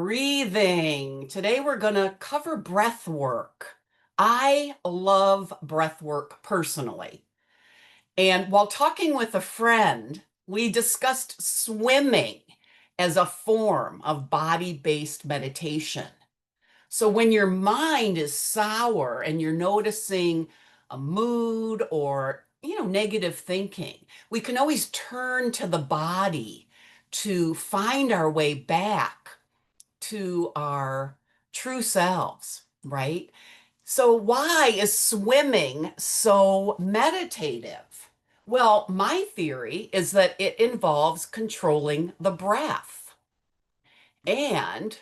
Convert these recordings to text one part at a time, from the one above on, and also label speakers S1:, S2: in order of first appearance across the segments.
S1: Breathing. Today we're going to cover breath work. I love breath work personally. And while talking with a friend, we discussed swimming as a form of body-based meditation. So when your mind is sour and you're noticing a mood or, negative thinking, we can always turn to the body to find our way back to our true selves, right? So, why is swimming so meditative? Well, my theory is that it involves controlling the breath and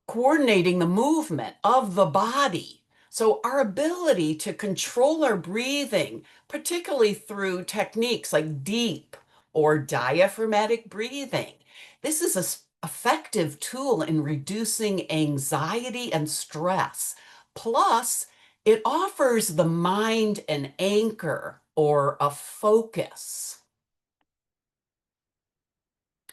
S1: coordinating the movement of the body. So, our ability to control our breathing, particularly through techniques like deep or diaphragmatic breathing, this is an effective tool in reducing anxiety and stress. Plus, it offers the mind an anchor or a focus.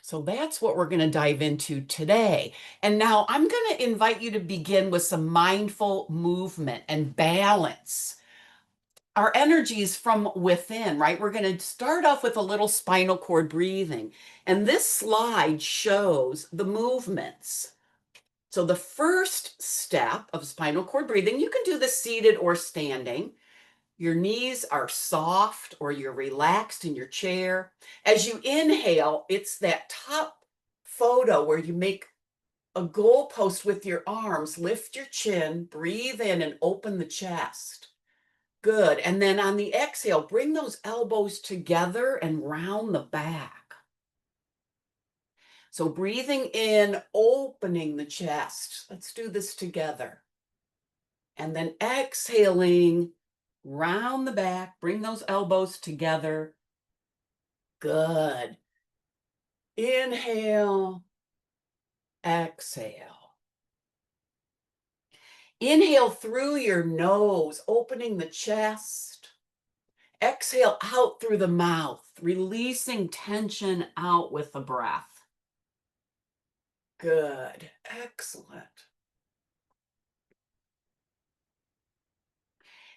S1: So that's what we're going to dive into today. And now I'm going to invite you to begin with some mindful movement and balance. Our energy is from within, right? We're going to start off with a little spinal cord breathing. And this slide shows the movements. So the first step of spinal cord breathing, you can do this seated or standing. Your knees are soft or you're relaxed in your chair. As you inhale, it's that top photo where you make a goalpost with your arms, lift your chin, breathe in and open the chest. Good. And then on the exhale, bring those elbows together and round the back. So breathing in, opening the chest. Let's do this together. And then exhaling, round the back, bring those elbows together. Good. Inhale, exhale. Inhale through your nose, opening the chest. Exhale out through the mouth, releasing tension out with the breath. Good. Excellent.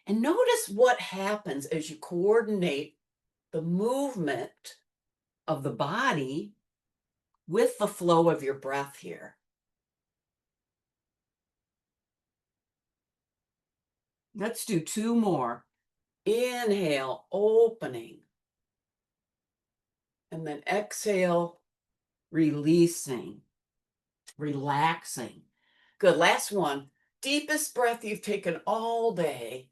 S1: And notice what happens as you coordinate the movement of the body with the flow of your breath here. Let's do two more. Inhale, opening. And then exhale, releasing, relaxing. Good. Last one. Deepest breath you've taken all day.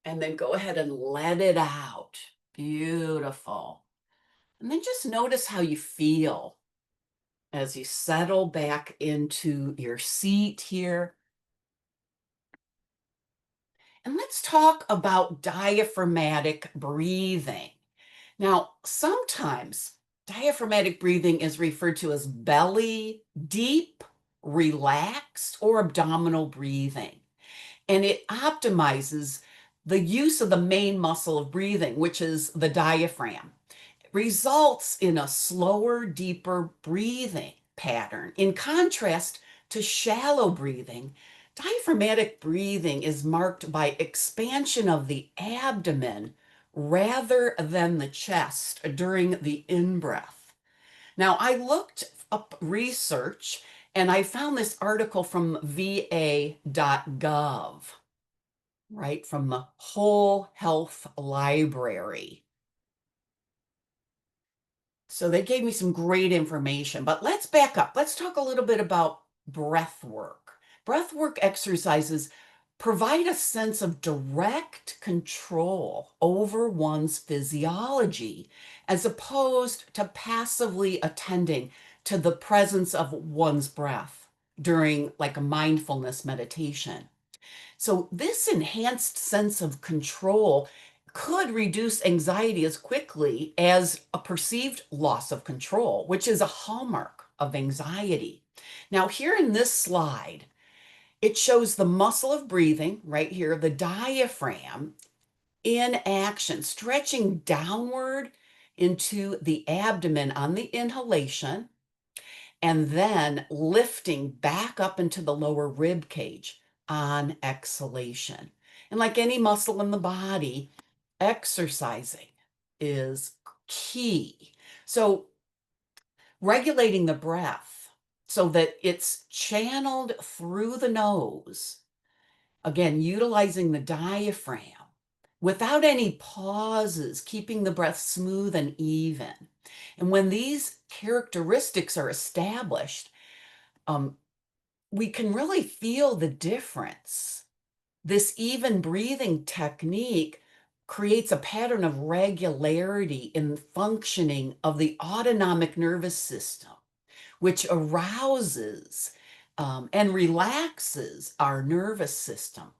S1: And then go ahead and let it out. Beautiful. And then just notice how you feel as you settle back into your seat here. And let's talk about diaphragmatic breathing. Now, sometimes diaphragmatic breathing is referred to as belly deep, relaxed, or abdominal breathing. And it optimizes the use of the main muscle of breathing, which is the diaphragm. It results in a slower, deeper breathing pattern. In contrast to shallow breathing, diaphragmatic breathing is marked by expansion of the abdomen rather than the chest during the in-breath. Now, I looked up research and I found this article from va.gov, right, from the Whole Health Library. So they gave me some great information, but let's back up. Let's talk a little bit about breath work. Breath work exercises provide a sense of direct control over one's physiology, as opposed to passively attending to the presence of one's breath during like a mindfulness meditation. So this enhanced sense of control could reduce anxiety as quickly as a perceived loss of control, which is a hallmark of anxiety. Now, here in this slide, it shows the muscle of breathing right here, the diaphragm in action, stretching downward into the abdomen on the inhalation, and then lifting back up into the lower rib cage on exhalation. And like any muscle in the body, exercising is key. So, regulating the breath so that it's channeled through the nose, again, utilizing the diaphragm without any pauses, keeping the breath smooth and even. And when these characteristics are established, um, we can really feel the difference. This even breathing technique creates a pattern of regularity in the functioning of the autonomic nervous system, which arouses and relaxes our nervous system.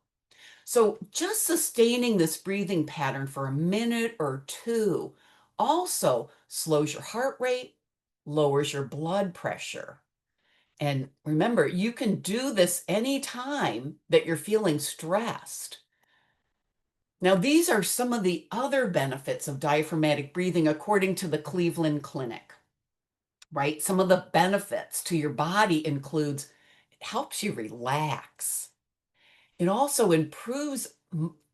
S1: So, just sustaining this breathing pattern for a minute or two also slows your heart rate, lowers your blood pressure. And remember, you can do this anytime that you're feeling stressed. Now, these are some of the other benefits of diaphragmatic breathing according to the Cleveland Clinic, right? Some of the benefits to your body includes it helps you relax. It also improves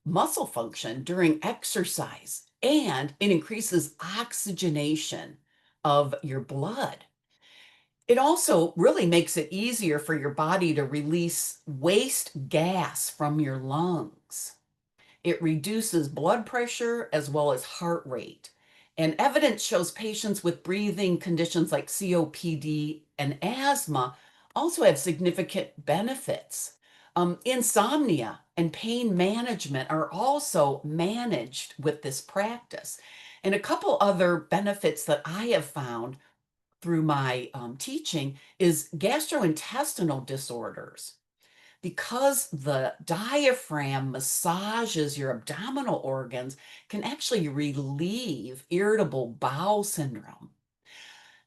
S1: muscle function during exercise, and it increases oxygenation of your blood. It also really makes it easier for your body to release waste gas from your lungs. It reduces blood pressure as well as heart rate. And evidence shows patients with breathing conditions like COPD and asthma also have significant benefits. Insomnia and pain management are also managed with this practice. And a couple other benefits that I have found through my teaching is gastrointestinal disorders. Because the diaphragm massages your abdominal organs, can actually relieve irritable bowel syndrome.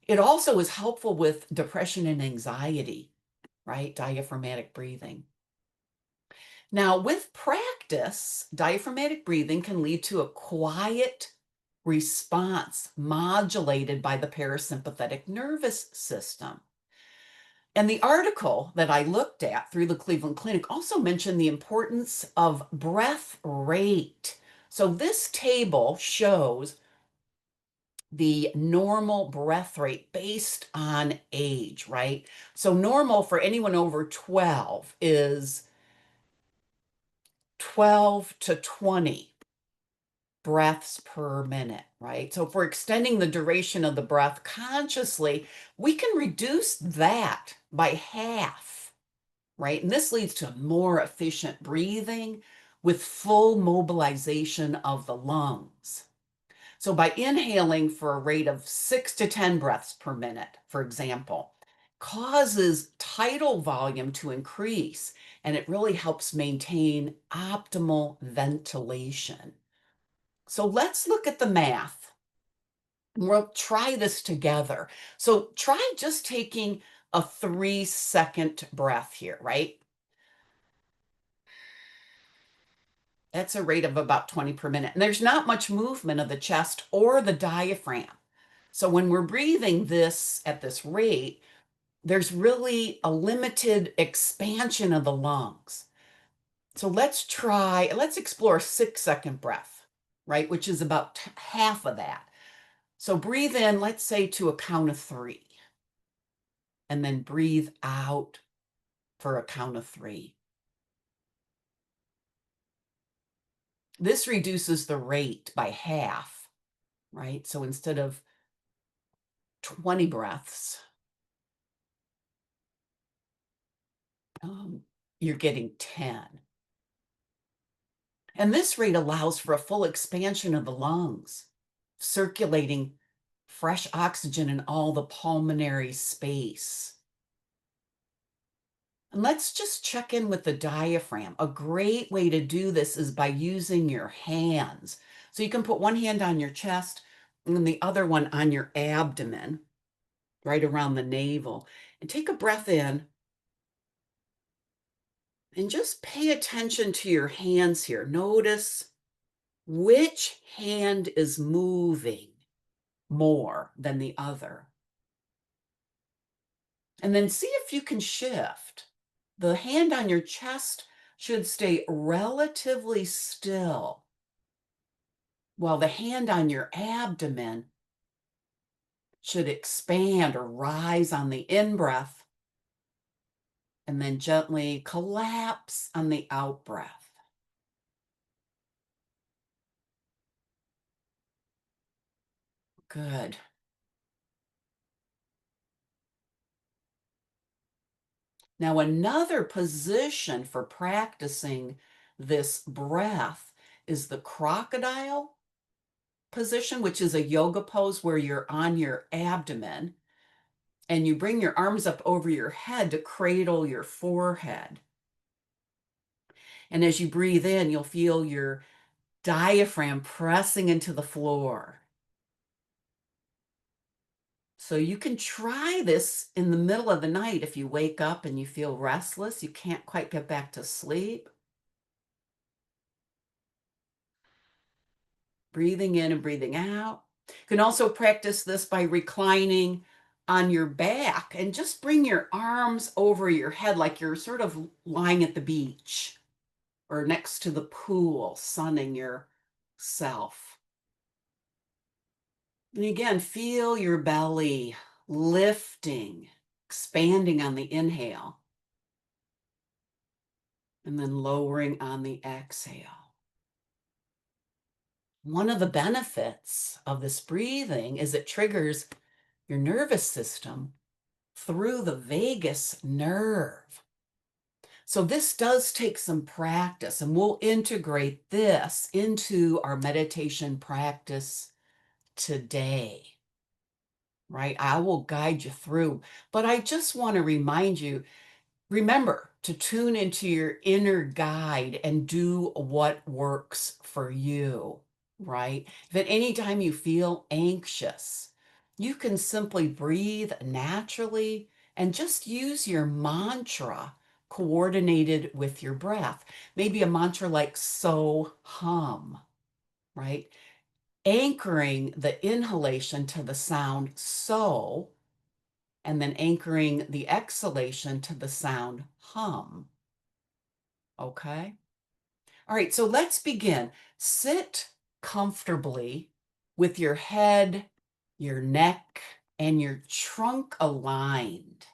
S1: It also is helpful with depression and anxiety, right? Diaphragmatic breathing. Now, with practice, diaphragmatic breathing can lead to a quiet response modulated by the parasympathetic nervous system. And the article that I looked at through the Cleveland Clinic also mentioned the importance of breath rate. So this table shows the normal breath rate based on age, right? So normal for anyone over 12 is 12 to 20 breaths per minute, right? So if we're extending the duration of the breath consciously, we can reduce that by half, right? And this leads to more efficient breathing with full mobilization of the lungs. So by inhaling for a rate of 6 to 10 breaths per minute, for example, causes tidal volume to increase, and it really helps maintain optimal ventilation. So let's look at the math. We'll try this together. So try just taking a 3-second breath here, right? That's a rate of about 20 per minute. And there's not much movement of the chest or the diaphragm. So when we're breathing this at this rate, there's really a limited expansion of the lungs. So let's explore a 6-second breath, right? Which is about half of that. So breathe in, let's say to a count of 3, and then breathe out for a count of 3. This reduces the rate by half, right? So instead of 20 breaths, you're getting 10. And this rate allows for a full expansion of the lungs, circulating fresh oxygen in all the pulmonary space. And let's just check in with the diaphragm. A great way to do this is by using your hands. So you can put one hand on your chest and then the other one on your abdomen, right around the navel. And take a breath in and just pay attention to your hands here. Notice which hand is moving. more than the other. And then see if you can shift. The hand on your chest should stay relatively still, while the hand on your abdomen should expand or rise on the in-breath and then gently collapse on the out-breath. Good. Now, another position for practicing this breath is the crocodile position, which is a yoga pose where you're on your abdomen and you bring your arms up over your head to cradle your forehead. And as you breathe in, you'll feel your diaphragm pressing into the floor. So you can try this in the middle of the night if you wake up and you feel restless, you can't quite get back to sleep. Breathing in and breathing out. You can also practice this by reclining on your back and just bring your arms over your head like you're sort of lying at the beach or next to the pool, sunning yourself. And again, feel your belly lifting, expanding on the inhale, and then lowering on the exhale. One of the benefits of this breathing is it triggers your nervous system through the vagus nerve. So this does take some practice, and we'll integrate this into our meditation practice today, right? I will guide you through, but I just want to remind you, remember to tune into your inner guide and do what works for you, right? If at any time you feel anxious, you can simply breathe naturally and just use your mantra coordinated with your breath. Maybe a mantra like so hum, right? Anchoring the inhalation to the sound so, and then anchoring the exhalation to the sound hum. Okay? All right, so let's begin. Sit comfortably with your head, your neck, and your trunk aligned.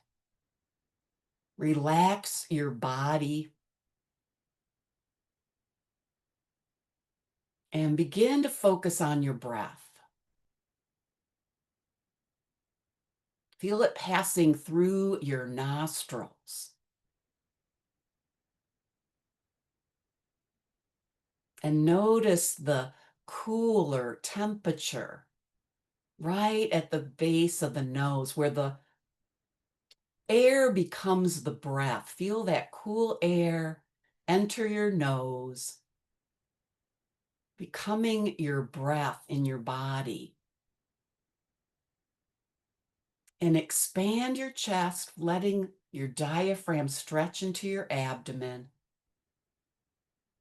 S1: Relax your body and begin to focus on your breath. Feel it passing through your nostrils. And notice the cooler temperature right at the base of the nose where the air becomes the breath. Feel that cool air enter your nose, becoming your breath in your body. And expand your chest, letting your diaphragm stretch into your abdomen.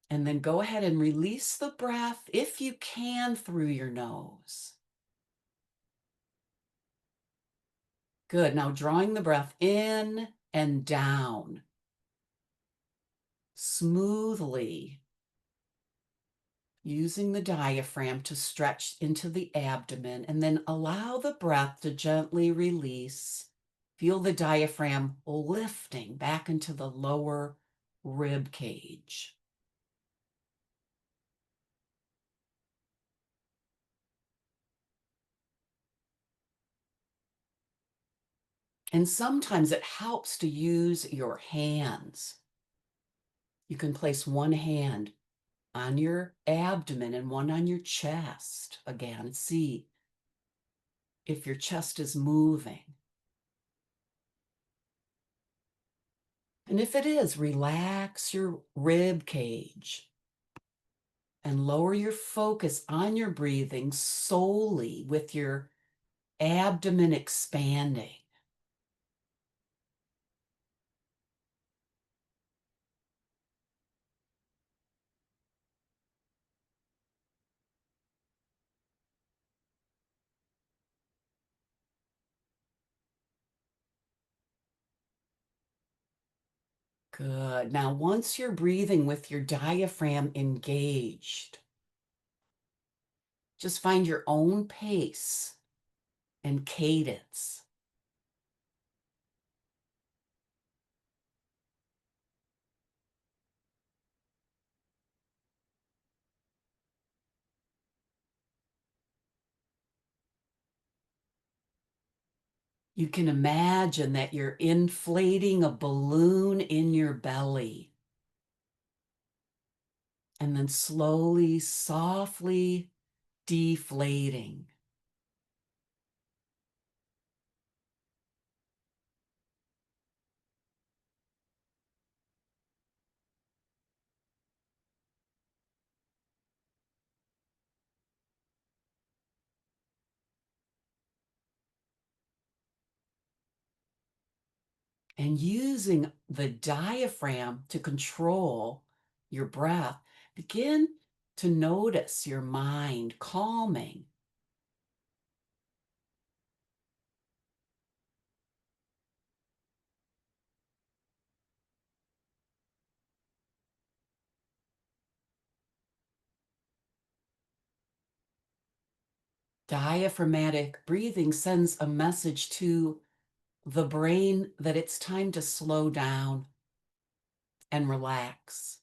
S1: And then go ahead and release the breath if you can through your nose. Good. Now drawing the breath in and down smoothly, using the diaphragm to stretch into the abdomen, and then allow the breath to gently release. Feel the diaphragm lifting back into the lower rib cage. And sometimes it helps to use your hands. You can place one hand on your abdomen and one on your chest. Again, see if your chest is moving. And if it is, relax your rib cage and lower your focus on your breathing solely with your abdomen expanding. Good. Now, once you're breathing with your diaphragm engaged, just find your own pace and cadence. You can imagine that you're inflating a balloon in your belly and then slowly, softly deflating. And using the diaphragm to control your breath, begin to notice your mind calming. Diaphragmatic breathing sends a message to the brain that it's time to slow down and relax.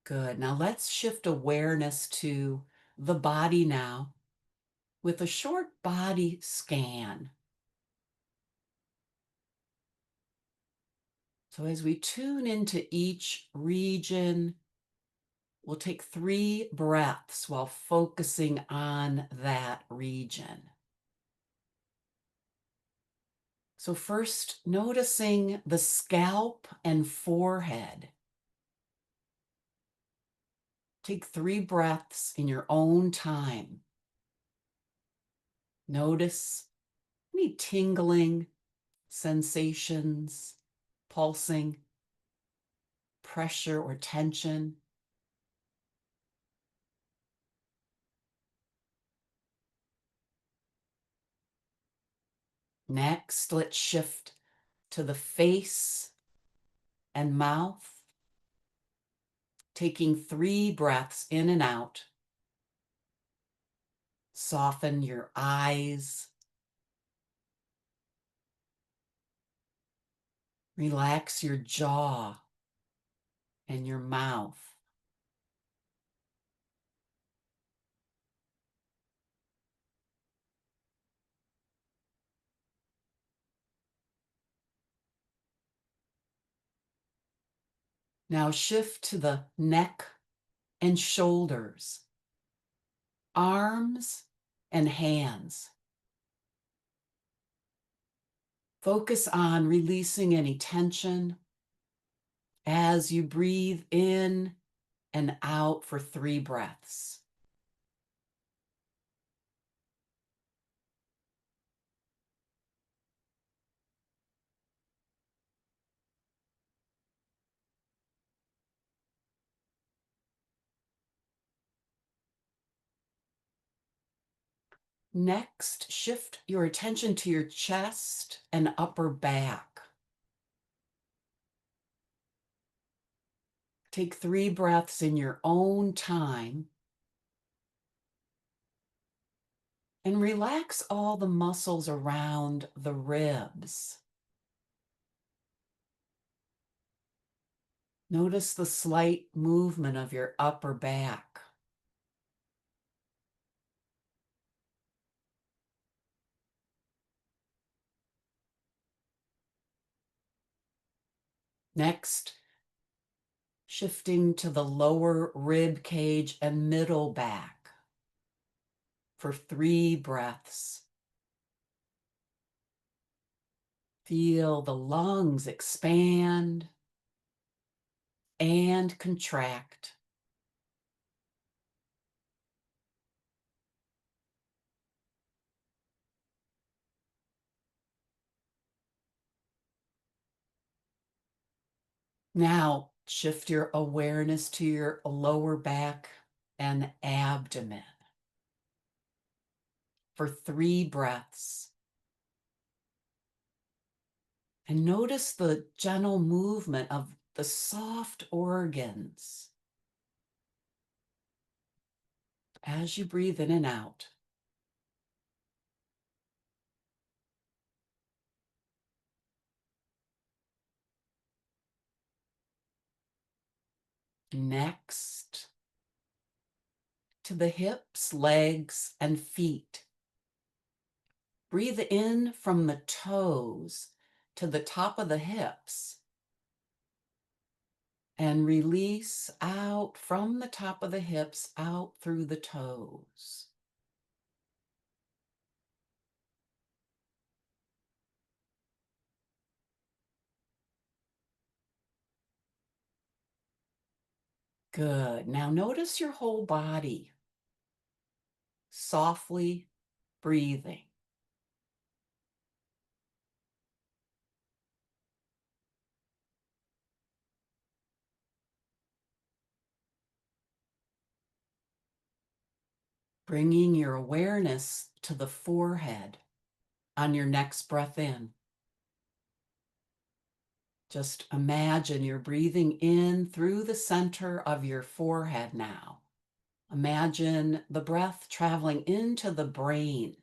S1: Good. Now let's shift awareness to the body now with a short body scan. So as we tune into each region, we'll take 3 breaths while focusing on that region. So first, noticing the scalp and forehead. Take 3 breaths in your own time. Notice any tingling sensations, pulsing, pressure or tension. Next, let's shift to the face and mouth, taking 3 breaths in and out. Soften your eyes. Relax your jaw and your mouth. Now shift to the neck and shoulders, arms and hands. Focus on releasing any tension as you breathe in and out for 3 breaths. Next, shift your attention to your chest and upper back. Take 3 breaths in your own time and relax all the muscles around the ribs. Notice the slight movement of your upper back. Next, shifting to the lower rib cage and middle back for 3 breaths. Feel the lungs expand and contract. Now shift your awareness to your lower back and abdomen for 3 breaths. And notice the gentle movement of the soft organs as you breathe in and out. Next, to the hips, legs, and feet. Breathe in from the toes to the top of the hips and release out from the top of the hips out through the toes. Good. Now notice your whole body, softly breathing. Bringing your awareness to the forehead on your next breath in. Just imagine you're breathing in through the center of your forehead now. Imagine the breath traveling into the brain,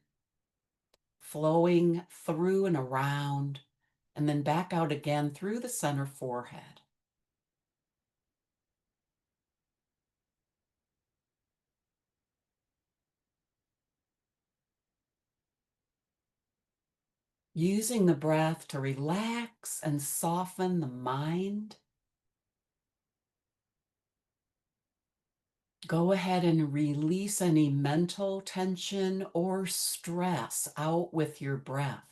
S1: flowing through and around, and then back out again through the center forehead. Using the breath to relax and soften the mind. Go ahead and release any mental tension or stress out with your breath.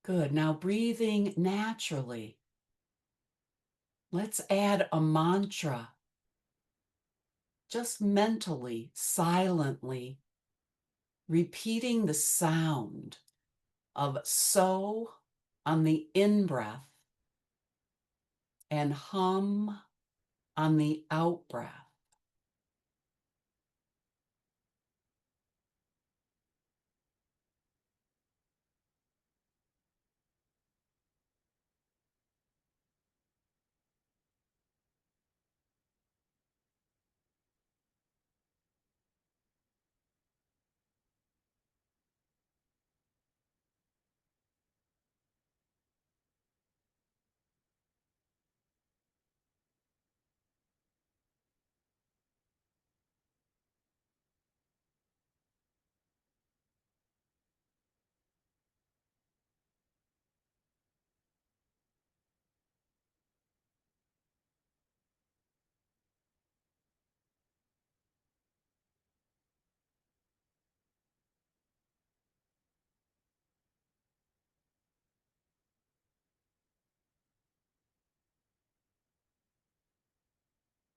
S1: Good. Now breathing naturally. Let's add a mantra. Just mentally, silently, repeating the sound of so on the in-breath and hum on the out-breath.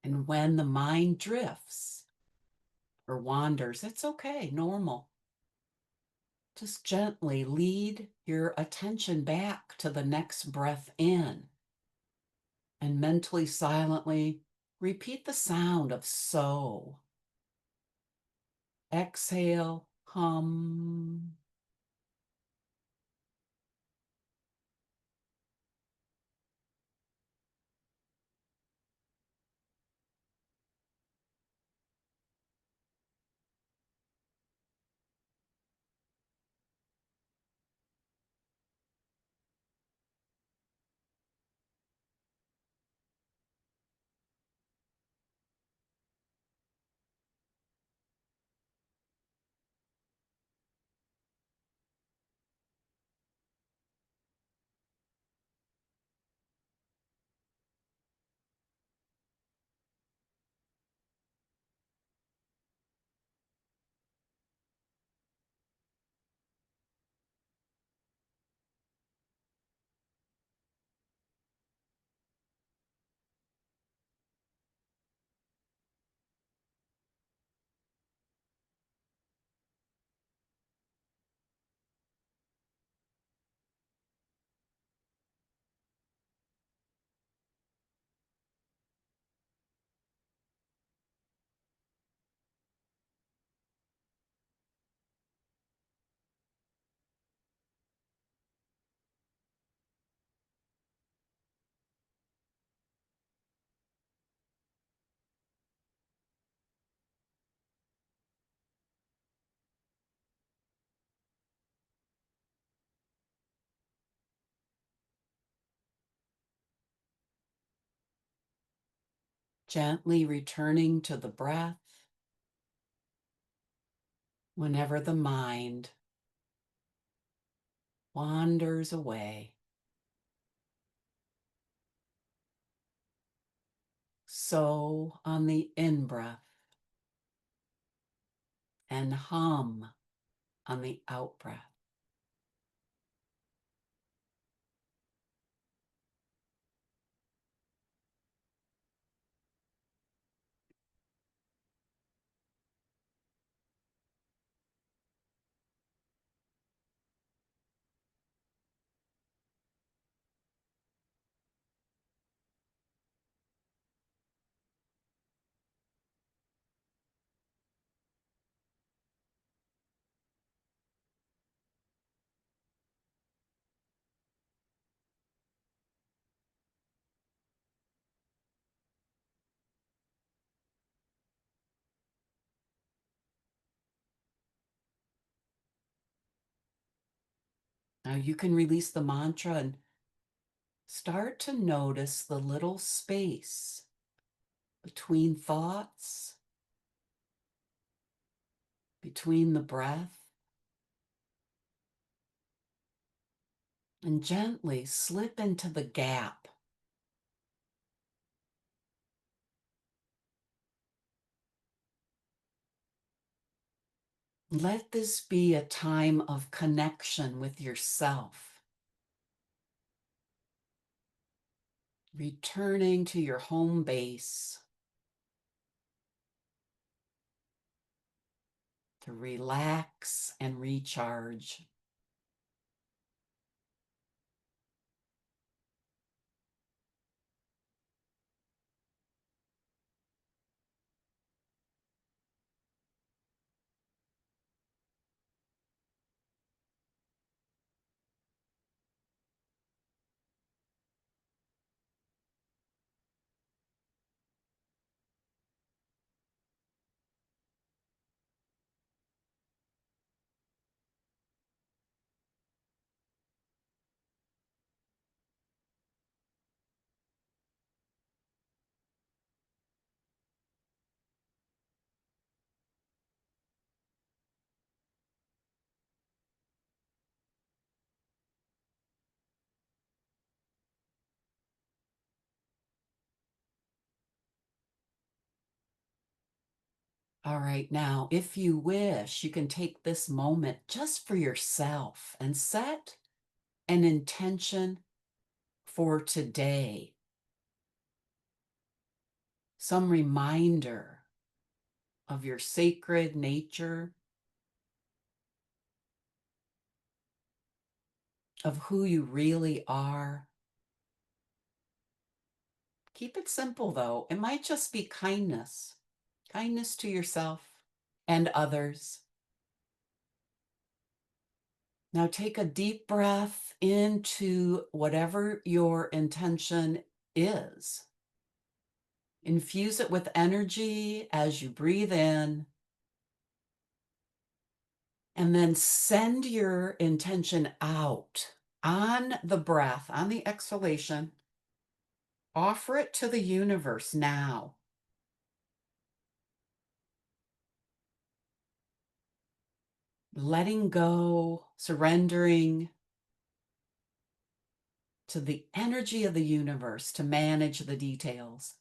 S1: And when the mind drifts or wanders, it's okay, normal. Just gently lead your attention back to the next breath in and mentally, silently repeat the sound of so. Exhale, hum. Gently returning to the breath whenever the mind wanders away. So on the in-breath and hum on the out-breath. Now you can release the mantra and start to notice the little space between thoughts, between the breath, and gently slip into the gap. Let this be a time of connection with yourself, returning to your home base to relax and recharge. All right, now, if you wish, you can take this moment just for yourself and set an intention for today. Some reminder of your sacred nature, of who you really are. Keep it simple, though. It might just be kindness, kindness to yourself and others. Now take a deep breath into whatever your intention is. Infuse it with energy as you breathe in, and then send your intention out on the breath, on the exhalation. Offer it to the universe now. Letting go, surrendering to the energy of the universe to manage the details.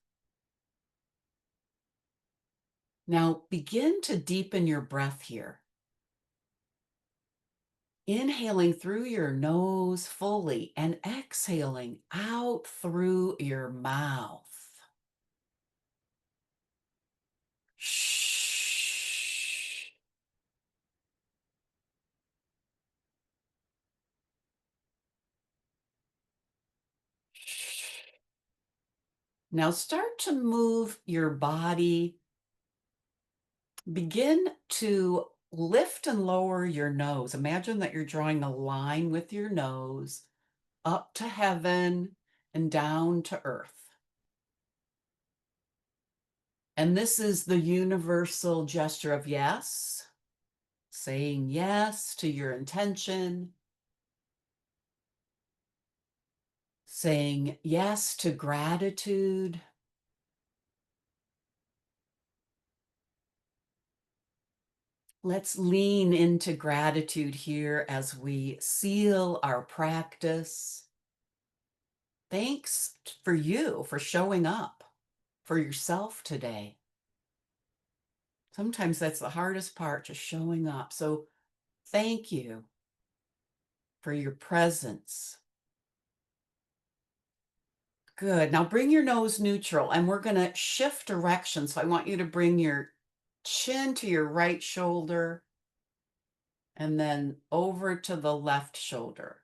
S1: Now begin to deepen your breath here. Inhaling through your nose fully and exhaling out through your mouth. Shh. Now start to move your body. Begin to lift and lower your nose. Imagine that you're drawing a line with your nose up to heaven and down to earth. And this is the universal gesture of yes, saying yes to your intention, saying yes to gratitude, Let's lean into gratitude here as we seal our practice. Thanks for you for showing up for yourself today. Sometimes that's the hardest part, just showing up. So thank you for your presence. Good. Now bring your nose neutral and we're going to shift direction. So I want you to bring your chin to your right shoulder and then over to the left shoulder.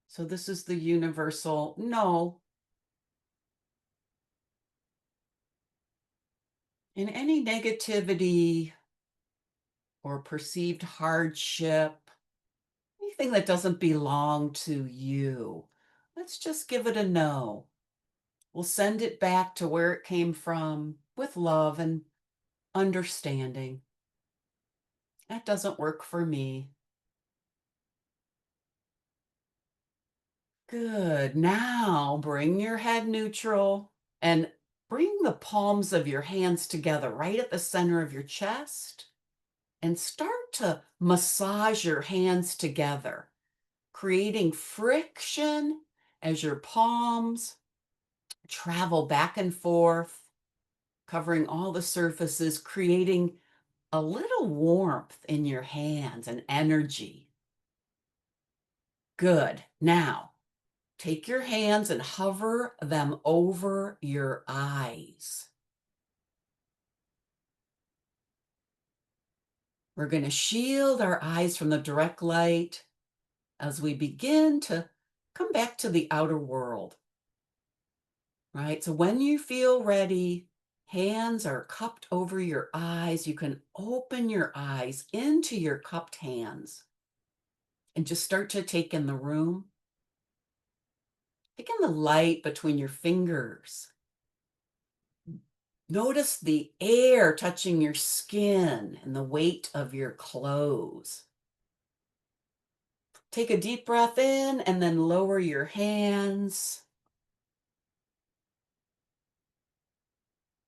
S1: So this is the universal no. In any negativity or perceived hardship, anything that doesn't belong to you, let's just give it a no. We'll send it back to where it came from with love and understanding. That doesn't work for me. Good. Now bring your head neutral and bring the palms of your hands together right at the center of your chest and start to massage your hands together, creating friction as your palms travel back and forth, covering all the surfaces, creating a little warmth in your hands and energy. Good. Now, take your hands and hover them over your eyes. We're going to shield our eyes from the direct light as we begin to come back to the outer world. Right? So when you feel ready, hands are cupped over your eyes. You can open your eyes into your cupped hands and just start to take in the room. Take in the light between your fingers. Notice the air touching your skin and the weight of your clothes. Take a deep breath in and then lower your hands.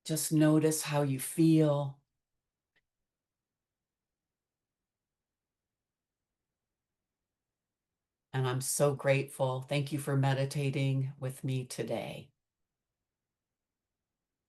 S1: Just notice how you feel. And I'm so grateful. Thank you for meditating with me today.